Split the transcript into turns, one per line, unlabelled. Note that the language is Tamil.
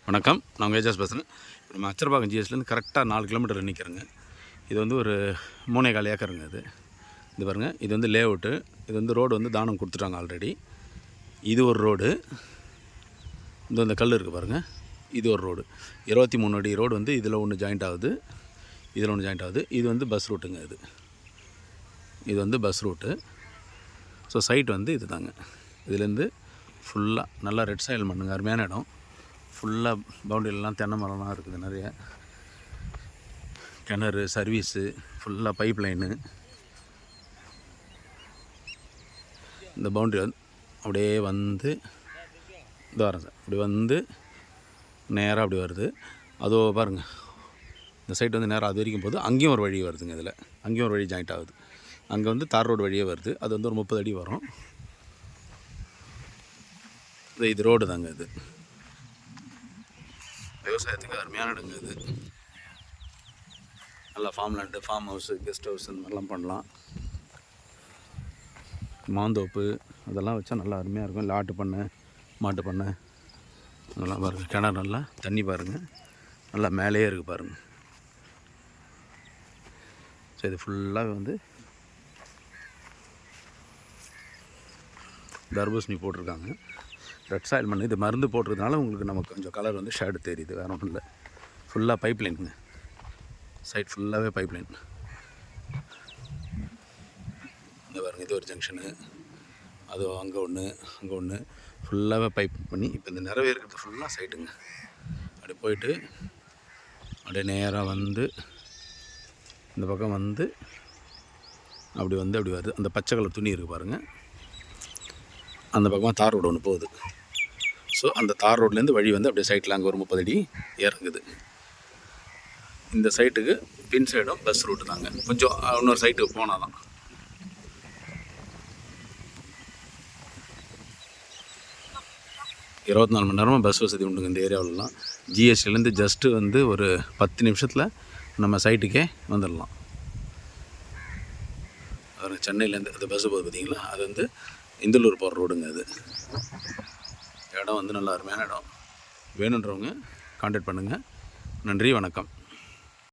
வணக்கம், நான் உங்கள் ஏஜாஸ் பேசுகிறேன். நம்ம அச்சரபாக்கம் ஜிஎஸ்லேருந்து கரெக்டாக 4 கிலோமீட்டர் நிற்கிறேங்க. இது வந்து ஒரு 3.25 ஏக்கருங்க. இது பாருங்கள், இது வந்து லே அவுட்டு. இது வந்து ரோடு வந்து தானம் கொடுத்துட்டாங்க ஆல்ரெடி. இது ஒரு ரோடு, இந்த கல் இருக்குது பாருங்கள், இது ஒரு ரோடு. 23 அடி ரோடு வந்து இதில் ஒன்று ஜாயிண்ட் ஆகுது, இதில் ஒன்று ஜாயிண்ட் ஆகுது. இது வந்து பஸ் ரூட்டுங்க. இது வந்து பஸ் ரூட்டு. ஸோ சைட் வந்து இது தாங்க. இதுலேருந்து ஃபுல்லாக நல்லா ரெட் சாயில் மண்ணுங்க, அருமையான இடம். ஃபுல்லாக பவுண்டரிலாம் தென்னை மரம்லாம் இருக்குது, நிறைய கிணறு, சர்வீஸு, ஃபுல்லாக பைப் லைனு. இந்த பவுண்டரி வந்து அப்படியே வந்து இந்த வரேன் சார், அப்படி வந்து நேராக அப்படி வருது. அதோ பாருங்கள், இந்த சைட் வந்து நேராக அது வரைக்கும் போகுது. அங்கேயும் ஒரு வழி வருதுங்க, இதில் அங்கேயும் ஒரு வழி ஜாயிண்ட் ஆகுது. அங்கே வந்து தார் ரோடு வழியே வருது. அது வந்து ஒரு 30 அடி வரும். இது ரோடு தாங்க. இது விவசாயத்துக்கு அருமையான இடங்க. இது நல்லா form land, form house, guest house இந்த மாதிரிலாம் பண்ணலாம். மாந்தோப்பு அதெல்லாம் வச்சா நல்லா அருமையாக இருக்கும். இல்லை ஆட்டு பண்ணை, மாட்டு பண்ணை அதெல்லாம் பாருங்கள். கிணறு நல்லா தண்ணி பாருங்கள், நல்லா மேலேயே இருக்குது பாருங்கள். ஸோ இது ஃபுல்லாக வந்து தர்பூசணி போட்டிருக்காங்க. ரெட் சாயில் மண். இது மருந்து போட்டிருக்கனால உங்களுக்கு நமக்கு கொஞ்சம் கலர் வந்து ஷேடு தெரியுது, வேறு ஒன்றும் இல்லை. ஃபுல்லாக பைப் லைனுங்க, சைட் ஃபுல்லாகவே பைப் லைன். இந்த பாருங்கள், இது ஒரு ஜங்ஷனு, அது அங்கே ஒன்று ஃபுல்லாகவே பைப் பண்ணி இப்போ இந்த நிறைவே இருக்கிறது ஃபுல்லாக சைட்டுங்க. அப்படி போயிட்டு அப்படியே நேராக வந்து இந்த பக்கம் வந்து அப்படி வருது. அந்த பச்சை கலர் துணி இருக்குது பாருங்கள், அந்த பக்கமாக தார் ரோடு ஒன்று போகுது. ஸோ அந்த தார் ரோட்லேருந்து வழி வந்து அப்படியே சைட்டில் அங்கே ஒரு 30 அடி இறங்குது. இந்த சைட்டுக்கு பின் சைடும் பஸ் ரூட்டு தாங்க. கொஞ்சம் இன்னொரு சைட்டுக்கு போனால் தான். இருபத்தி 4 மணி நேரமாக பஸ் வசதி உண்டுங்க இந்த ஏரியாவிலலாம். ஜிஎஸ்டிலேருந்து ஜஸ்ட்டு வந்து ஒரு 10 நிமிஷத்தில் நம்ம சைட்டுக்கே வந்துடலாம். அது சென்னையிலேருந்து அது பஸ்ஸு போகுது பார்த்திங்களா, அது வந்து இந்தலூர் போகிற ரோடுங்க. அது இடம் வந்து நல்லா அருமையான இடம். வேணுன்றவங்க கான்டாக்ட் பண்ணுங்கள். நன்றி, வணக்கம்.